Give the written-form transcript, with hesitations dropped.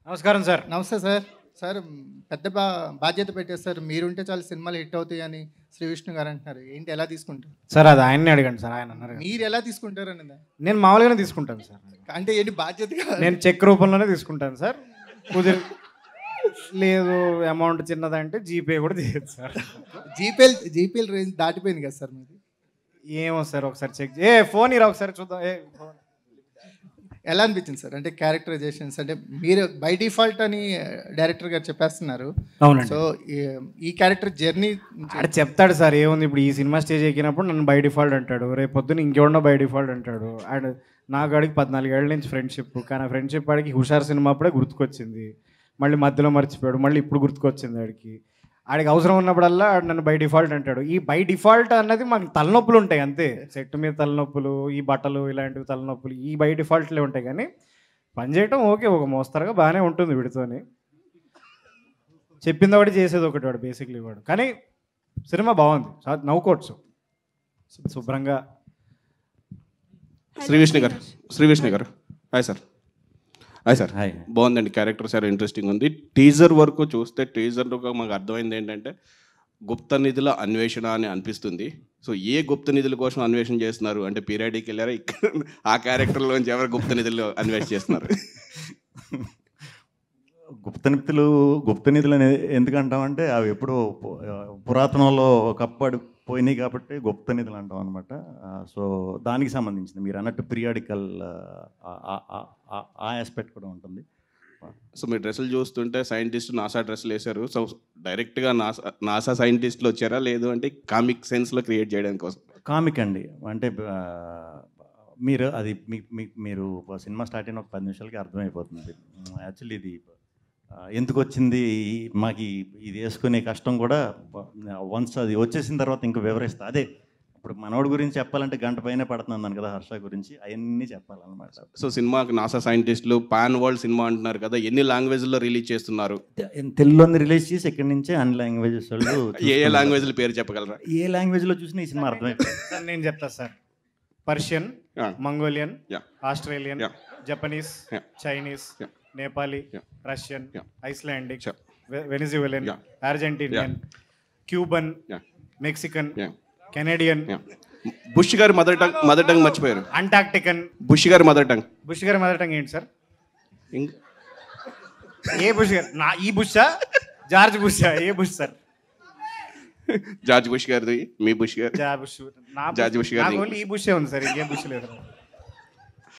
నమస్కారం సార్. నమస్తే sir. Sir పెద్ద బాధ్యత పెట్టారు సార్. మీరుంటే చాలా సినిమాలు హిట్ అవుతాయని శ్రీ విష్ణు గారు అంటున్నారు. ఏంటి ఎలా తీసుకుంటారు సార్? అది ఆయన్ని అడగండి సార్, ఆయన అన్నారు. మీరు ఎలా తీసుకుంటారు అనేది నేను మామూలుగానే తీసుకుంటాను సార్. అంటే ఏంటి బాధ్యతగా? నేను చెక్ రూపంలోనే తీసుకుంటాను సార్. కుదిరి లేదు అమౌంట్ చిన్నదంటే జీపే కూడా చేయదు సార్. జీపీఎల్ రేంజ్ దాటిపోయింది కదా సార్ మీది. ఏమో సార్, ఒకసారి చెక్ ఫోన్ ఇరా ఒకసారి చూద్దాం. ఎలా అనిపించింది సార్? అంటే క్యారెక్టరైజేషన్స్ అంటే మీరు బై డిఫాల్ట్ అని డైరెక్టర్ గారు చెప్పేస్తున్నారు. అవునండి. సో ఈ క్యారెక్టర్ జర్నీ అంటే చెప్తాడు సార్, ఏముంది ఇప్పుడు ఈ సినిమా స్టేజ్ ఎక్కినప్పుడు నన్ను బై డిఫాల్ట్ అంటాడు, రేపు పొద్దున్న ఇంకెవడో బై డిఫాల్ట్ అంటాడు. అండ్ నాకు అడిగి 14 ఏళ్ళ నుంచి ఫ్రెండ్షిప్, కానీ ఆ ఫ్రెండ్షిప్ ఆడికి హుషార్ సినిమా అప్పుడే గుర్తుకొచ్చింది, మళ్ళీ మధ్యలో మర్చిపోయాడు, మళ్ళీ ఇప్పుడు గుర్తుకొచ్చింది ఆడికి అవసరం ఉన్నప్పుడల్లా నన్ను బై డిఫాల్ట్ అంటాడు. ఈ బై డిఫాల్ట్ అన్నది మాకు తలనొప్పులు ఉంటాయి అంతే. సెట్ మీద తలనొప్పులు, ఈ బట్టలు ఇలాంటివి తలనొప్పులు, ఈ బై డిఫాల్ట్లే ఉంటాయి. కానీ పని చేయటం ఓకే, ఒక మోస్తరుగా బాగానే ఉంటుంది వీడితోని. చెప్పింది ఒకటి చేసేది ఒకటి వాడు బేసిక్లీ వాడు. కానీ సినిమా బాగుంది, నవ్వుకోవచ్చు శుభ్రంగా. శ్రీవిష్ణు గారు hi sir. Hi sir. Hi. బాగుందండి, క్యారెక్టర్ సార్ ఇంట్రెస్టింగ్ ఉంది. టీజర్ వరకు చూస్తే టీజర్లో మాకు అర్థమైంది ఏంటంటే గుప్త నిధుల అన్వేషణ అని అనిపిస్తుంది. సో ఏ గుప్త నిధుల కోసం అన్వేషణ చేస్తున్నారు అంటే పీరియడ్కి వెళ్ళారా? ఆ క్యారెక్టర్లోంచి ఎవరు గుప్త నిధులు అన్వేషణ చేస్తున్నారు? గుప్త నిధులు అనేది ఎందుకంటామంటే అవి ఎప్పుడో పురాతనంలో ఒకప్పుడు పోయినాయి కాబట్టి గుప్త నిధులు అంటాం అనమాట. సో దానికి సంబంధించింది మీరు అన్నట్టు పీరియాడికల్ ఆ ఆస్పెక్ట్ కూడా ఉంటుంది. సో మీ డ్రెస్సులు చూస్తుంటే సైంటిస్ట్ నాసా డ్రెస్సులు వేశారు. సో డైరెక్ట్గా నాసా సైంటిస్టులు వచ్చారా, లేదు అంటే కామిక్ సెన్స్లో క్రియేట్ చేయడానికి కోసం? కామిక్ అండి. అంటే మీరు అది మీరు సినిమా స్టార్ట్ అయిన ఒక 10 నిమిషాలకి అర్థమైపోతుంది. యాక్చువల్లీ ఇది ఎందుకు వచ్చింది, మాకు ఇది వేసుకునే కష్టం కూడా వన్స్ అది వచ్చేసిన తర్వాత ఇంకా వివరిస్తా. అదే ఇప్పుడు మనోడి గురించి చెప్పాలంటే గంట పైన పడుతున్నాను కదా, హర్ష గురించి అవన్నీ చెప్పాలన్నమాట. సో సినిమాకి నాసా సైంటిస్టులు పాన్ వరల్డ్ సినిమా అంటున్నారు కదా, ఎన్ని లాంగ్వేజ్లో రిలీజ్ చేస్తున్నారు? తెలుగులోని రిలీజ్ చేసి ఇక్కడి నుంచే అన్ని లాంగ్వేజెస్ వాళ్ళు ఏ లాంగ్వేజ్ల పేరు చెప్పగలరా? ఏ లాంగ్వేజ్లో చూసినా ఈ సినిమా అర్థమైపోయింది సార్. నేను చెప్తా sir. Persian, Mongolian, Australian, Japanese, Chinese, Nepali, Russian, Icelandic, Venezuelan, Argentinian, Cuban, Mexican, Canadian. Bush గారి మదర్ టంగ్ మర్చిపోయారు. అంటార్క్టికన్. బుష్ గారి మదర్ టంగ్ ఏంటి సార్? ఏ బుష్ గారు? ఈ బుషా, జార్జ్ బుషా? ఏ బుష్ సార్? జార్జ్ బుష్ గారిది, మీ బుష్ గారు, జార్జ్ బుష్ గారి ఈ బుషే ఉంది సార్, ఇంకేం బుష్ లేదు.